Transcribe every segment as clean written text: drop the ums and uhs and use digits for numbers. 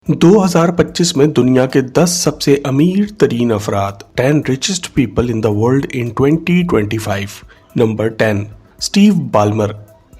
2025 में दुनिया के 10 सबसे अमीर तरीन अफराद 10 richest people in the world in 2025। Number 10 Steve Ballmer,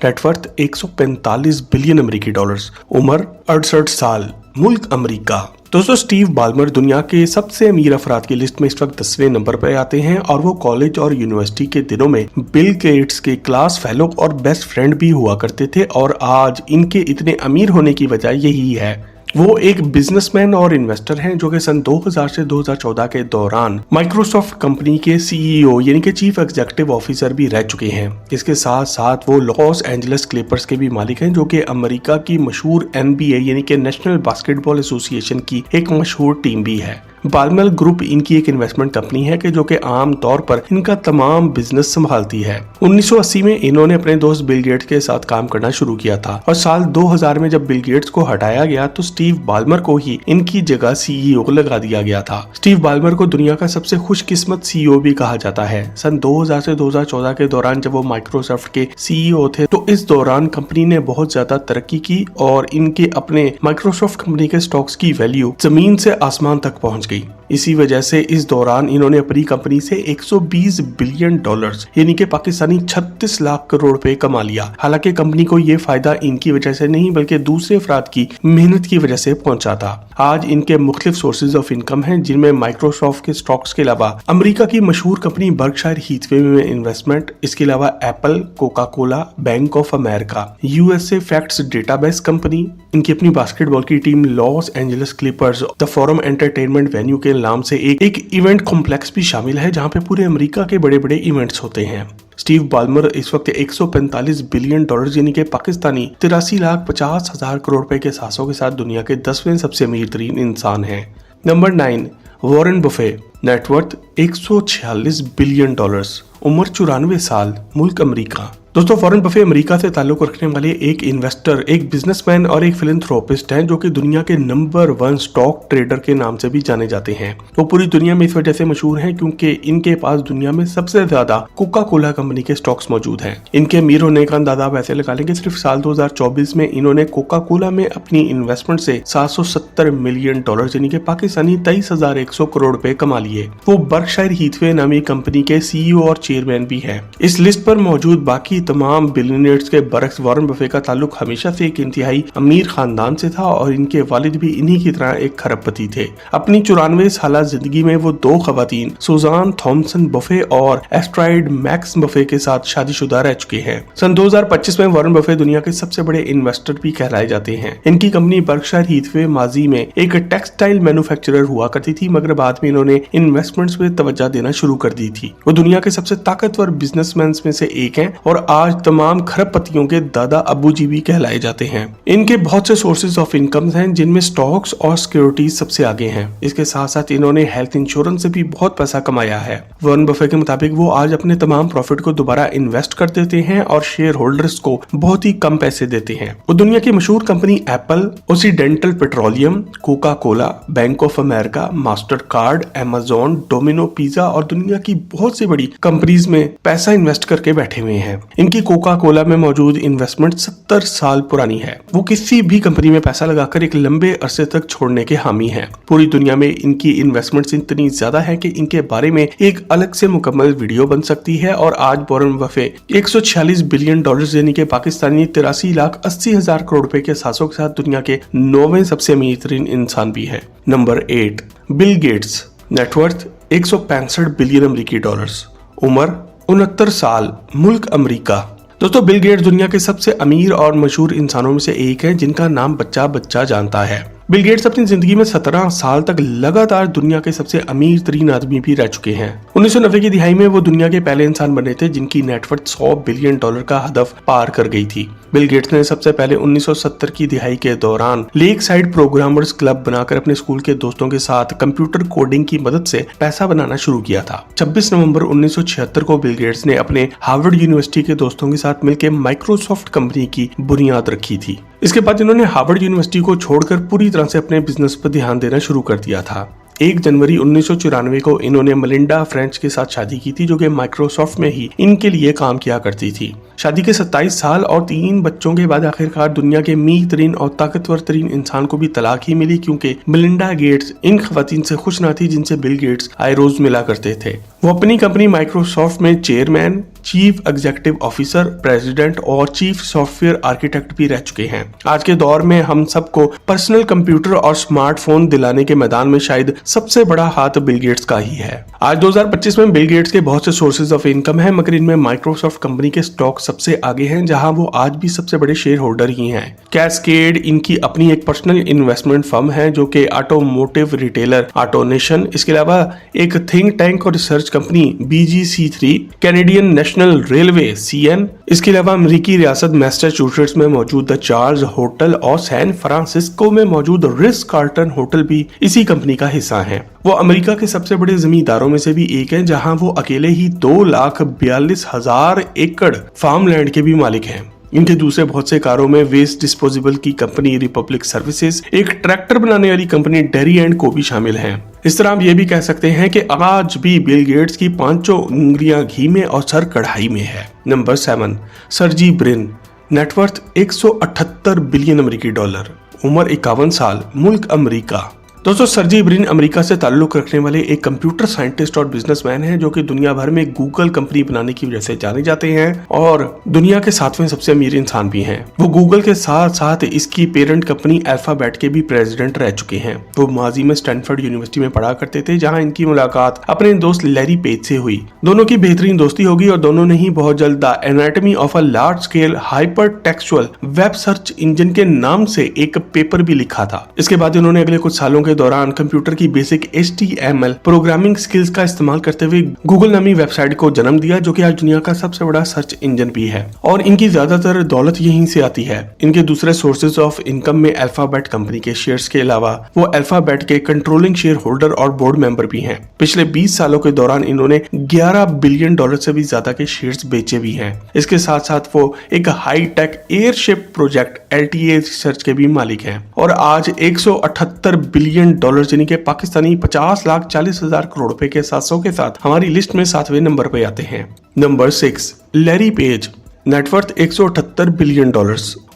net 145 billion अमेरिकी डॉलर्स, उम्र 68 साल, मुल्क अमेरिका। दोस्तों, स्टीव बाल्मर दुनिया के सबसे अमीर अफराद की लिस्ट में इस वक्त 10वें नंबर पर आते हैं और वो कॉलेज और यूनिवर्सिटी के दिनों में बिल गेट्स के क्लास फेलो और बेस्ट फ्रेंड भी हुआ करते थे और आज इनके इतने अमीर होने की वजह यही है। वो एक बिजनेसमैन और इन्वेस्टर हैं जो कि सन 2000 से 2014 के दौरान माइक्रोसॉफ्ट कंपनी के सीईओ यानी कि चीफ एग्जीक्यूटिव ऑफिसर भी रह चुके हैं। इसके साथ साथ वो लॉस एंजलिस क्लिपर्स के भी मालिक हैं जो कि अमेरिका की मशहूर NBA यानी कि नेशनल बास्केटबॉल एसोसिएशन की एक मशहूर टीम भी है। बाल्मर ग्रुप इनकी एक इन्वेस्टमेंट कंपनी है कि जो कि आम तौर पर इनका तमाम बिजनेस संभालती है। 1980 में इन्होंने अपने दोस्त बिल गेट्स के साथ काम करना शुरू किया था और साल 2000 में जब बिल गेट्स को हटाया गया तो स्टीव बाल्मर को ही इनकी जगह सीईओ लगा दिया गया था। स्टीव बाल्मर को दुनिया का सबसे खुशकिस्मत सीईओ भी कहा जाता है। सन 2000 से 2014 के दौरान जब वो माइक्रोसॉफ्ट के सीईओ थे तो इस दौरान कंपनी ने बहुत ज्यादा तरक्की की और इनके अपने माइक्रोसॉफ्ट कंपनी के स्टॉक्स की वैल्यू जमीन से आसमान तक पहुंच गई। इसी वजह से इस दौरान इन्होंने अपनी कंपनी से 120 बिलियन डॉलर्स यानी कि पाकिस्तानी 36 लाख करोड़ रुपए कमा लिया। हालांकि कंपनी को ये फायदा इनकी वजह से नहीं बल्कि दूसरे अफराद की मेहनत की वजह से पहुंचा था। आज इनके मुख्तलिफ सोर्सेज ऑफ इनकम हैं जिनमें माइक्रोसॉफ्ट के स्टॉक्स के अलावा अमेरिका की मशहूर कंपनी बर्कशायर हीथवे में इन्वेस्टमेंट, इसके अलावा Apple, Coca Cola, Bank of America, USA facts database company, इनकी अपनी बास्केटबॉल की team Los Angeles Clippers, the forum entertainment venue के नाम से एक इवेंट कॉम्प्लेक्स भी शामिल है जहां पे पूरे अमेरिका के बड़े बड़े इवेंट्स होते हैं। स्टीव बाल्मर इस वक्त 145 बिलियन डॉलर यानी कि पाकिस्तानी 83,50,000 करोड़ रुपए के सासों के साथ दुनिया के 10वें सबसे अमीर तरीन इंसान हैं। Number 9 Warren Buffett, net worth 146 billion dollars, उम्र 94 साल, मुल्क अमेरिका। दोस्तों, वॉरेन बफे अमेरिका से ताल्लुक रखने वाले एक इन्वेस्टर, एक बिजनेसमैन और एक फिलैंथ्रोपिस्ट हैं जो कि दुनिया के नंबर 1 स्टॉक ट्रेडर के नाम से भी जाने जाते हैं। वो पूरी दुनिया में इस वजह से मशहूर हैं क्योंकि इनके पास दुनिया में सबसे ज्यादा कोका कोला कंपनी के स्टॉक्स मौजूद हैं। इनके अमीर होने का अंदाजा वैसे लगा लेंगे, सिर्फ साल 2024 में इन्होंने कोका कोला में अपनी इन्वेस्टमेंट से 770 मिलियन डॉलर यानी कि पाकिस्तानी 23,100 करोड़ रुपए कमा लिए। वो बर्कशायर हीथवे नामी कंपनी के सीईओ और चेयरमैन भी है। इस लिस्ट पर मौजूद बाकी तमाम बिलियनियर्स के बरक्स वॉरेन बफे का ताल्लुक हमेशा से एक इंतहाई अमीर खानदान से था और इनके वालिद भी इन्हीं की तरह एक खरबपति थे। अपनी 94 साल जिंदगी में वो 2 खवातीन सुजान थॉमसन बफे और एस्ट्राइड मैक्स बफे के साथ शादीशुदा रह चुके हैं। सन 2025 में वॉरेन बफे दुनिया के सबसे बड़े इन्वेस्टर भी कहलाए जाते हैं। इनकी कंपनी बर्कशायर हीथवे माजी में एक टेक्सटाइल मैन्युफैक्चरर हुआ करती थी मगर बाद में इन्होंने इन्वेस्टमेंट्स पे तवज्जो देना शुरू कर दी थी। वो दुनिया के सबसे ताकतवर बिजनेसमैन में से एक हैं और आज तमाम खरबपतियों के दादा अबू जी भी कहलाए जाते हैं। इनके बहुत से सोर्सेज ऑफ इनकम हैं जिनमें स्टॉक्स और सिक्योरिटीज सबसे आगे हैं। इसके साथ साथ इन्होंने हेल्थ इंश्योरेंस से भी बहुत पैसा कमाया है। वॉरेन बफे के मुताबिक वो आज अपने तमाम प्रॉफिट को दोबारा इन्वेस्ट कर देते हैं और शेयर होल्डर्स को बहुत ही कम पैसे देते हैं। वो दुनिया की मशहूर company Apple, Occidental Petroleum, Coca Cola, Bank of America, Mastercard, Amazon, Domino Pizza और दुनिया की बहुत सी बड़ी कंपनीज में पैसा इन्वेस्ट करके बैठे हुए हैं। इनकी कोका कोला में मौजूद इन्वेस्टमेंट 70 साल पुरानी है। वो किसी भी कंपनी में पैसा लगाकर एक लंबे अरसे तक छोड़ने के हामी हैं। पूरी दुनिया में इनकी इन्वेस्टमेंट्स इतनी ज्यादा है कि इनके बारे में एक अलग से मुकम्मल वीडियो बन सकती है और आज वॉरेन बफे 146 बिलियन डॉलर यानी कि पाकिस्तानी 83,80,000 करोड़ रुपए के सासों के साथ दुनिया के 9वें सबसे अमीर तरीन इंसान भी है। Number 8 Bill Gates, net worth 165 billion अमेरिकी डॉलर्स, उम्र 69 साल, मुल्क अमेरिका। दोस्तों, बिल गेट्स दुनिया के सबसे अमीर और मशहूर इंसानों में से एक है जिनका नाम बच्चा बच्चा जानता है। बिल गेट्स अपनी जिंदगी में 17 साल तक लगातार दुनिया के सबसे अमीर तरीन आदमी भी रह चुके हैं। 1990 की दिहाई में वो दुनिया के पहले इंसान बने थे जिनकी नेटवर्थ 100 बिलियन डॉलर का हदफ पार कर गई थी। बिल गेट्स ने सबसे पहले 1970 की दिहाई के दौरान लेक साइड प्रोग्रामर्स क्लब बनाकर अपने स्कूल के दोस्तों के साथ कंप्यूटर कोडिंग की मदद से पैसा बनाना शुरू किया था। 26 नवंबर 1976 को बिल गेट्स ने अपने हार्वर्ड यूनिवर्सिटी के दोस्तों के साथ मिलकर माइक्रोसॉफ्ट कंपनी की बुनियाद रखी थी। इसके बाद इन्होंने हार्वर्ड यूनिवर्सिटी को छोड़कर पूरी तरह से अपने बिजनेस पर ध्यान देना शुरू कर दिया था। 1 जनवरी 1994 को इन्होंने मलिंडा फ्रेंच के साथ शादी की थी, जो कि माइक्रोसॉफ्ट में ही इनके लिए काम किया करती थी। शादी के 27 साल और 3 बच्चों के बाद आखिरकार दुनिया के अमीर तरीन और ताकतवर तरीन इंसान को भी तलाक ही मिली, क्योंकि मेलिंडा गेट्स इन खवातीन से खुश ना थी जिनसे बिल गेट्स आए रोज मिला करते थे। वो अपनी कंपनी माइक्रोसॉफ्ट में chairman, chief executive officer, president और चीफ सॉफ्टवेयर आर्किटेक्ट भी रह चुके हैं। आज के दौर में हम सबको पर्सनल कंप्यूटर और स्मार्टफोन दिलाने के मैदान में शायद सबसे बड़ा हाथ बिल गेट्स का ही है। आज 2025 में बिल गेट्स के बहुत से सोर्सेज ऑफ इनकम हैं, मगर इनमें माइक्रोसॉफ्ट कंपनी के स्टॉक सबसे आगे हैं, जहां वो आज भी सबसे बड़े शेयर होल्डर ही हैं। कैस्केड इनकी अपनी एक पर्सनल इन्वेस्टमेंट फर्म है, जो कि ऑटोमोटिव रिटेलर ऑटोनेशन, इसके अलावा एक थिंक टैंक और research company BGC3, Canadian national railway CN, इसके अलावा अमेरिकी रियासत मैसाचुसेट्स में मौजूद द चार्ल्स होटल और सैन फ्रांसिस्को में मौजूद रिट्ज कार्लटन होटल भी इसी कंपनी का हिस्सा हैं। वो अमेरिका के सबसे बड़े जमींदारों में से भी एक है, जहां वो अकेले ही 2,42,000 एकड़ फार्मलैंड के भी मालिक हैं। इनके दूसरे बहुत से कारों में वेस्ट डिस्पोजेबल की कंपनी रिपब्लिक सर्विसेज, एक ट्रैक्टर बनाने वाली कंपनी डेरी एंड को भी शामिल हैं। इस तरह आप ये भी कह सकते हैं कि आज भी बिल गेट्स की 5 उंगलियां घी में और सर कढ़ाई में है। Number 7, Sergey Brin, net worth 178 billion अमेरिकी डॉलर, उम्र 51 साल, मुल्क अमेरिका। दोस्तों, सर्जी ब्रिन अमेरिका से ताल्लुक रखने वाले एक कंप्यूटर साइंटिस्ट और बिजनेसमैन हैं, जो कि दुनिया भर में गूगल कंपनी बनाने की वजह से जाने जाते हैं और दुनिया के 7वें सबसे अमीर इंसान भी हैं। वो गूगल के साथ साथ इसकी पेरेंट कंपनी अल्फाबेट के भी प्रेसिडेंट रह चुके हैं। वो माजी में स्टैनफोर्ड यूनिवर्सिटी में पढ़ा करते थे, जहां इनकी मुलाकात अपने दोस्त लैरी पेज से हुई। दोनों की बेहतरीन दोस्ती होगी और दोनों ने ही बहुत जल्द the anatomy of a large scale hyper textual web search engine के नाम से एक पेपर भी लिखा था। इसके बाद इन्होंने अगले कुछ सालों के दौरान कंप्यूटर की बेसिक HTML प्रोग्रामिंग स्किल्स का इस्तेमाल करते हुए गूगल नामी वेबसाइट को जन्म दिया, जो कि आज दुनिया का सबसे बड़ा सर्च इंजन भी है और इनकी ज्यादातर दौलत यहीं से आती है। इनके दूसरे सोर्सेज ऑफ इनकम में अल्फाबेट कंपनी के शेयर्स के अलावा वो अल्फाबेट के कंट्रोलिंग शेयर होल्डर और बोर्ड मेंबर भी हैं। पिछले 20 सालों के दौरान इन्होंने $11 बिलियन से भी ज्यादा के शेयर्स बेचे भी हैं। इसके साथ साथ वो एक high tech airship project LTA research के भी मालिक हैं और आज $178 बिलियन यानी कि पाकिस्तानी 50,40,000 करोड़ रुपए के 700 के साथ हमारी लिस्ट में 7वें नंबर पे आते हैं। Number 6, Larry page, net worth $178 billion,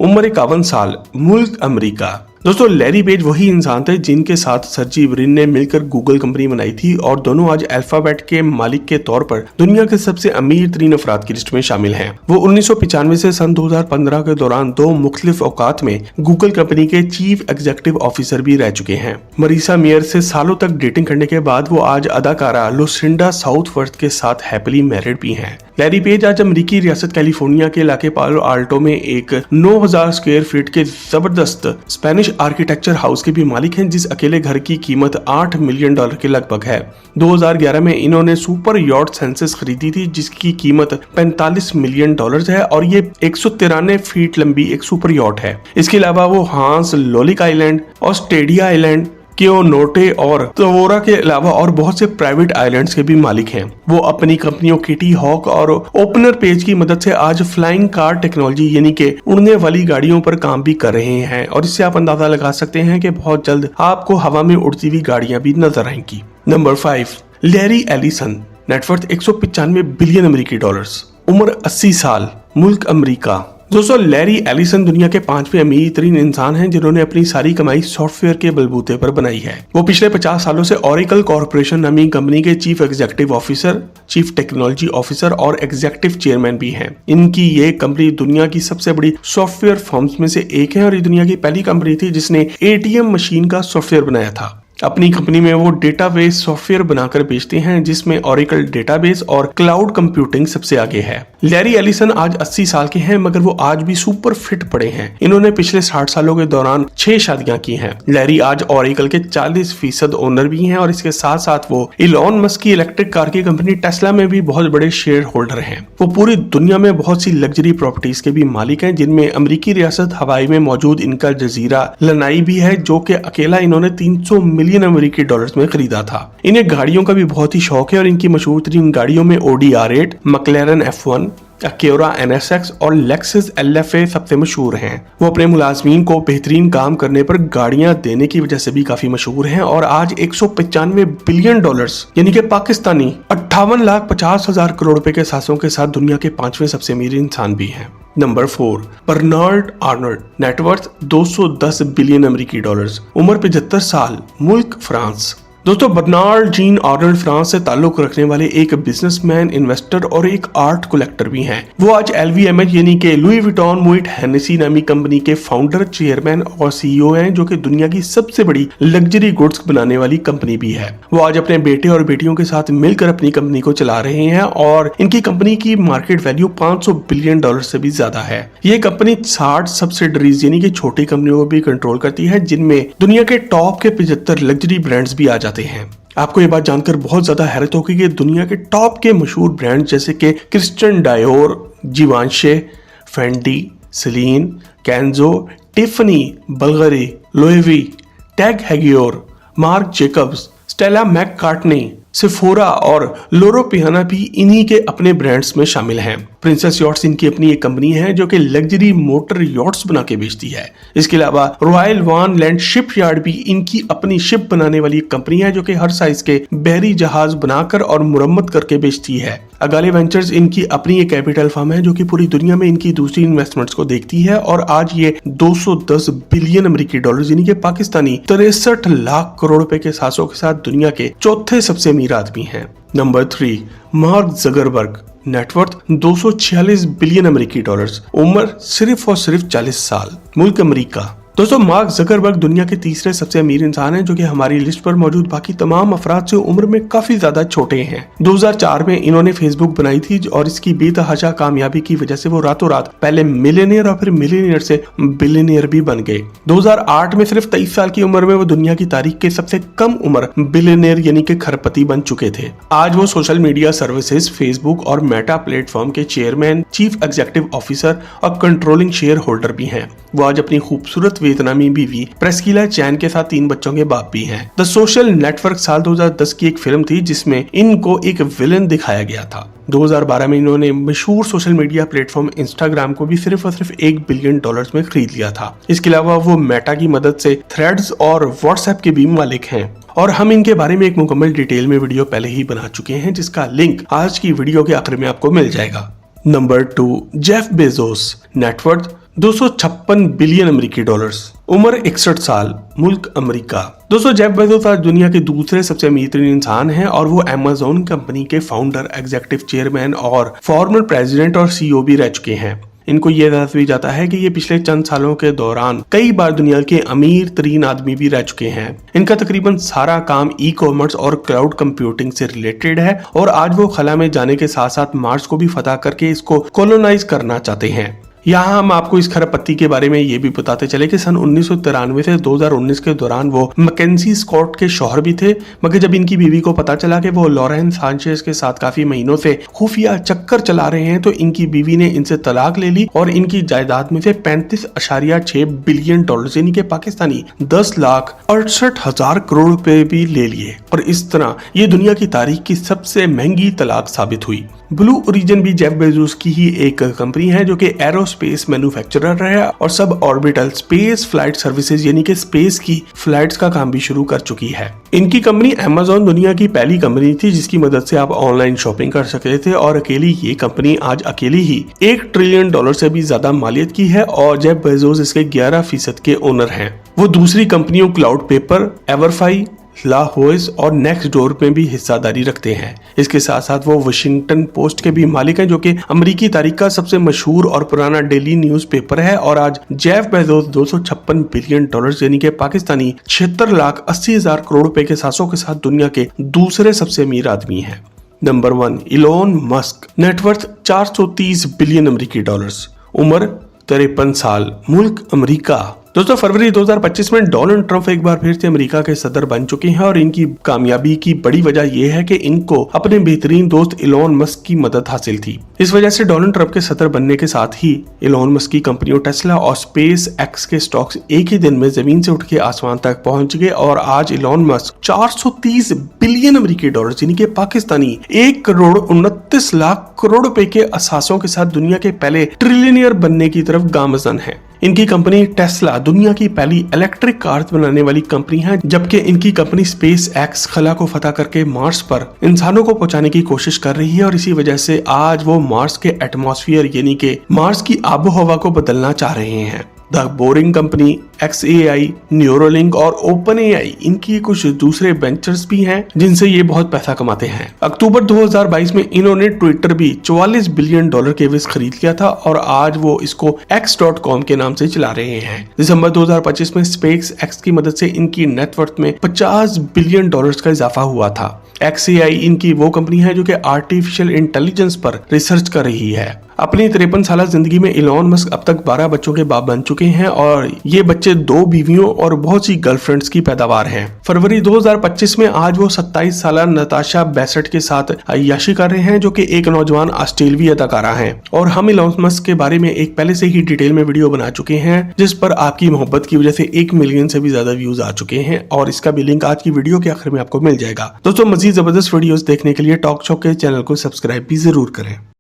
उम्र 51 साल, मुल्क अमेरिका। दोस्तों, लैरी पेज वही इंसान थे जिनके साथ सर्जी ब्रिन ने मिलकर गूगल कंपनी बनाई थी और दोनों आज अल्फाबेट के मालिक के तौर पर दुनिया के सबसे अमीर तरीन अफराद की लिस्ट में शामिल हैं। वो 1995 से सन 2015 के दौरान 2 मुख्तलिफ औकात में गूगल कंपनी के चीफ एग्जीक्यूटिव ऑफिसर भी रह चुके हैं। मरीसा मेयर से सालों तक डेटिंग करने के बाद वो आज अदाकारा लुसिंडा साउथवर्थ के साथ हैप्पीली मैरिड भी हैं। लैरी पेज आज अमेरिकी रियासत कैलिफोर्निया के इलाके पालो आल्टो में एक 9,000 स्क्वायर फीट के जबरदस्त स्पेनिश आर्किटेक्चर हाउस के भी मालिक हैं, जिस अकेले घर की कीमत $8 मिलियन के लगभग है। 2011 में इन्होंने सुपर यॉट सेंसेस खरीदी थी, जिसकी कीमत $45 मिलियन है और ये 193 फीट लंबी एक सुपर यॉट है। इसके अलावा वो हांस लोलिक आइलैंड और स्टेडिया आइलैंड, क्योनोटे और तवोरा के अलावा और बहुत से प्राइवेट आइलैंड्स के भी मालिक हैं। वो अपनी कंपनियों किटी हॉक और ओपनर पेज की मदद से आज फ्लाइंग कार टेक्नोलॉजी यानी कि उड़ने वाली गाड़ियों पर काम भी कर रहे हैं और इससे आप अंदाजा लगा सकते हैं कि बहुत जल्द आपको हवा में उड़ती हुई गाड़ियां भी नजर आएंगी। Number 5, Larry Ellison, net worth $195 billion अमेरिकी, उम्र 80 साल, मुल्क अमेरिका। दोस्तों, लैरी एलिसन दुनिया के 5वें अमीर तरीन इंसान हैं जिन्होंने अपनी सारी कमाई सॉफ्टवेयर के बलबूते पर बनाई है। वो पिछले 50 सालों से ओरेकल कॉर्पोरेशन नामी कंपनी के chief executive officer, chief technology officer और एग्जीक्यूटिव चेयरमैन भी हैं। इनकी ये कंपनी दुनिया की सबसे बड़ी सॉफ्टवेयर फर्म्स में से एक है और ये दुनिया की पहली कंपनी थी जिसने ATM मशीन का सॉफ्टवेयर बनाया था। अपनी कंपनी में वो डेटाबेस सॉफ्टवेयर बनाकर बेचते हैं, जिसमें ओरेकल डेटाबेस और क्लाउड कंप्यूटिंग सबसे आगे है। लैरी एलिसन आज 80 साल के हैं, मगर वो आज भी सुपर फिट पड़े हैं। इन्होंने पिछले 60 सालों के दौरान 6 शादियां की हैं। लैरी आज ओरेकल के 40% ओनर भी हैं और इसके साथ साथ वो इलॉन मस्क की इलेक्ट्रिक कार की कंपनी टेस्ला में भी बहुत बड़े शेयर होल्डर हैं। वो पूरी दुनिया में बहुत सी लग्जरी प्रॉपर्टीज के भी मालिक हैं, जिनमें अमेरिकी रियासत हवाई में मौजूद इनका जजीरा लनाई भी है, जो कि अकेला इन्होंने $300 मिलियन अमेरिकी डॉलर्स में खरीदा था। इन्हें गाड़ियों का भी बहुत ही शौक है और इनकी मशहूर तरीन गाड़ियों में Audi R8, McLaren F1, अक्योरा NSX और लेक्सस LFA सबसे मशहूर हैं। वो अपने मुलाजमीन को बेहतरीन काम करने पर गाड़ियां देने की वजह से भी काफी मशहूर हैं और आज 195 बिलियन डॉलर्स यानी कि पाकिस्तानी 58,50,000 करोड़ रुपए के सासों के साथ दुनिया के 5वें सबसे अमीर इंसान भी हैं। Number 4, Bernard Arnault, net 210 billion अमेरिकी डॉलर्स, उम्र 75 साल, मुल्क फ्रांस। दोस्तों, बर्नार्ड जीन आर्नल्ड फ्रांस से ताल्लुक रखने वाले एक बिजनेसमैन, इन्वेस्टर और एक आर्ट कलेक्टर भी हैं। वो आज LVMH यानी कि लुई विटॉन मुइट हेनेसी नामी कंपनी के फाउंडर, चेयरमैन और CEO हैं, जो कि दुनिया की सबसे बड़ी लग्जरी गुड्स बनाने वाली कंपनी भी है। वो आज अपने बेटे और बेटियों के साथ मिलकर अपनी कंपनी को चला रहे हैं और इनकी कंपनी की मार्केट वैल्यू 500 बिलियन डॉलर से भी ज्यादा है। ये कंपनी 60 सब्सिडरीज यानी कि छोटी कंपनियों को भी कंट्रोल करती है, जिनमें दुनिया के टॉप के 75 लग्जरी ब्रांड्स भी आ जाते हैं। आपको ये बात जानकर बहुत ज्यादा हैरत होगी कि दुनिया के टॉप के मशहूर ब्रांड जैसे कि Christian Dior, Givenchy, Fendi, Celine, Kenzo, Tiffany, Bulgari, Loewe, Tag Heuer, Marc Jacobs, Stella McCartney, Sephora और लोरो पियाना भी इन्हीं के अपने ब्रांड्स में शामिल हैं। प्रिंसेस यॉट्स इनकी अपनी एक कंपनी है जो कि लग्जरी मोटर यॉट्स बना के बेचती है। इसके अलावा रॉयल वान लैंड शिप यार्ड भी इनकी अपनी शिप बनाने वाली एक कंपनी है जो कि हर साइज के बहरी जहाज बनाकर और मुरम्मत करके बेचती है। अगाले वेंचर्स इनकी अपनी एक कैपिटल फर्म है जो कि पूरी दुनिया में इनकी दूसरी इन्वेस्टमेंट्स को देखती है और आज ये 210 बिलियन अमेरिकी डॉलर यानी कि पाकिस्तानी 63 लाख करोड़ रुपए के सासों के साथ दुनिया के चौथे सबसे अमीर आदमी हैं। Number 3, mark Zuckerberg, net worth 246 billion अमेरिकी डॉलर्स, उम्र सिर्फ और सिर्फ 40 साल, मुल्क अमेरिका। दोस्तों, मार्क जकरबर्ग दुनिया के तीसरे सबसे अमीर इंसान हैं जो कि हमारी लिस्ट पर मौजूद बाकी तमाम अफराद से उम्र में काफी ज्यादा छोटे हैं। 2004 में इन्होंने फेसबुक बनाई थी और इसकी बेतहाशा कामयाबी की वजह से वो रातों रात पहले मिलियनियर और फिर मिलियनियर से बिलियनियर भी बन गए। 2008 में सिर्फ 23 साल की उम्र में वो दुनिया की तारीख के सबसे कम उम्र बिलियनियर यानी कि खरपति बन चुके थे। आज वो सोशल मीडिया सर्विसेज, फेसबुक और मेटा प्लेटफॉर्म के चेयरमैन, चीफ एग्जीक्यूटिव ऑफिसर और कंट्रोलिंग शेयर होल्डर भी हैं। वो आज अपनी खूबसूरत वियतनामी बीवी प्रेस्किला चैन के साथ 3 बच्चों के बाप भी हैं। द सोशल नेटवर्क साल 2010 की एक फिल्म थी जिसमें इनको एक विलन दिखाया गया था। 2012 में इन्होंने मशहूर सोशल मीडिया प्लेटफॉर्म इंस्टाग्राम को भी सिर्फ और सिर्फ $1 बिलियन में खरीद लिया था। इसके अलावा वो मेटा की मदद से थ्रेड्स और व्हाट्सएप के भी मालिक हैं और हम इनके बारे में एक मुकम्मल डिटेल में वीडियो पहले ही बना चुके हैं जिसका लिंक आज की वीडियो के आखिर में आपको मिल जाएगा। Number 2, Jeff Bezos, net worth 256 billion अमेरिकी डॉलर्स, उम्र 61 साल, मुल्क अमेरिका। दोस्तों, जेफ बेजोस आज दुनिया के दूसरे सबसे अमीर इंसान हैं और वो अमेज़न कंपनी के फाउंडर, एग्जीक्यूटिव चेयरमैन और फॉर्मर प्रेसिडेंट और CEO भी रह चुके हैं। इनको ये दस भी जाता है कि ये पिछले चंद सालों के दौरान कई बार दुनिया के अमीर तरीन आदमी भी रह चुके हैं। इनका तकरीबन सारा काम ई-कॉमर्स और क्लाउड कंप्यूटिंग से रिलेटेड है और आज वो खला में जाने के साथ साथ मार्स को भी फतह करके इसको कॉलोनाइज करना चाहते हैं। यहाँ हम आपको इस खरपत्ती के बारे में ये भी बताते चले कि सन 1993 से 2019 के दौरान वो मैकेंजी स्कॉट के शौहर भी थे, मगर जब इनकी बीवी को पता चला कि वो लॉरेन सांचेज के साथ काफी महीनों से खुफिया चक्कर चला रहे हैं तो इनकी बीवी ने इनसे तलाक ले ली और इनकी जायदाद में से 35.6 बिलियन डॉलर यानी कि पाकिस्तानी 10,68,000 करोड़ रुपए भी ले लिए और इस तरह ये दुनिया की तारीख की सबसे महंगी तलाक साबित हुई। ब्लू ओरिजिन भी जेफ बेजोस की ही एक कंपनी है जो कि एरोस्पेस मैन्युफैक्चरर है और sub orbital space flight services यानी कि स्पेस की फ्लाइट्स का काम भी शुरू कर चुकी है। इनकी कंपनी अमेज़न दुनिया की पहली कंपनी थी जिसकी मदद से आप ऑनलाइन शॉपिंग कर सकते थे और अकेली ये कंपनी आज अकेली ही $1 ट्रिलियन से भी ज्यादा मालियत की है और जेफ बेजोस इसके 11% के ओनर हैं। वो दूसरी कंपनियों क्लाउड पेपर, एवरफाई, लाहोइस और नेक्स्ट डोर में भी हिस्सादारी रखते हैं। इसके साथ साथ वो वाशिंगटन पोस्ट के भी मालिक हैं जो कि अमेरिकी तारीख का सबसे मशहूर और पुराना डेली न्यूज़पेपर है और आज जेफ बेजोस 256 बिलियन डॉलर यानी कि पाकिस्तानी 76,80,000 करोड़ रुपए के सासों के साथ दुनिया के दूसरे सबसे अमीर आदमी हैं। Number 1, Elon Musk, net worth 430 billion अमेरिकी डॉलर्स, उम्र 53 साल, मुल्क अमेरिका। दोस्तों फरवरी 2025 में डोनाल्ड ट्रंप एक बार फिर से अमेरिका के सदर बन चुके हैं और इनकी कामयाबी की बड़ी वजह यह है कि इनको अपने बेहतरीन दोस्त इलॉन मस्क की मदद हासिल थी। इस वजह से डोनाल्ड ट्रंप के सदर बनने के साथ ही इलॉन मस्क की कंपनियों टेस्ला और स्पेस एक्स के स्टॉक्स एक ही दिन में जमीन से उठ के आसमान तक पहुंच गए और आज इलॉन मस्क 430 बिलियन अमेरिकी डॉलर यानी कि पाकिस्तानी 1 करोड़ 29 लाख करोड़ रुपए के असासों के साथ दुनिया के पहले ट्रिलियनियर बनने की तरफ गामजन है। इनकी कंपनी टेस्ला दुनिया की पहली इलेक्ट्रिक कार्स बनाने वाली कंपनी है, जबकि इनकी कंपनी स्पेस एक्स खला को फतह करके मार्स पर इंसानों को पहुंचाने की कोशिश कर रही है और इसी वजह से आज वो मार्स के एटमॉस्फेयर यानी कि मार्स की आबो हवा को बदलना चाह रहे हैं। The boring company, XAI, Neuralink और OpenAI इनकी कुछ दूसरे वेंचर्स भी हैं जिनसे ये बहुत पैसा कमाते हैं। अक्टूबर 2022 में इन्होंने ट्विटर भी 44 बिलियन डॉलर के विस खरीद लिया था और आज वो इसको X.com के नाम से चला रहे हैं। दिसंबर 2025 में स्पेस एक्स की मदद से इनकी नेटवर्थ में 50 बिलियन डॉलर्स का इजाफा हुआ था। XAI इनकी वो कंपनी है जो कि आर्टिफिशियल इंटेलिजेंस पर रिसर्च कर रही है। अपनी 53 साल जिंदगी में इलॉन मस्क अब तक 12 बच्चों के बाप बन चुके हैं और ये बच्चे 2 बीवियों और बहुत सी गर्लफ्रेंड्स की पैदावार हैं। फरवरी 2025 में आज वो 27 साल नताशा बेसेट के साथ अय्याशी कर रहे हैं जो कि एक नौजवान ऑस्ट्रेलियाई अदाकारा हैं और हम इलॉन मस्क के बारे में एक पहले से ही डिटेल में वीडियो बना चुके हैं जिस पर आपकी मोहब्बत की वजह से 1 मिलियन से भी ज्यादा व्यूज आ चुके हैं और इसका भी लिंक आज की वीडियो के आखिर में आपको मिल जाएगा। दोस्तों मजीद जबरदस्त वीडियोस देखने के लिए टॉक शो के चैनल को सब्सक्राइब भी जरूर करें।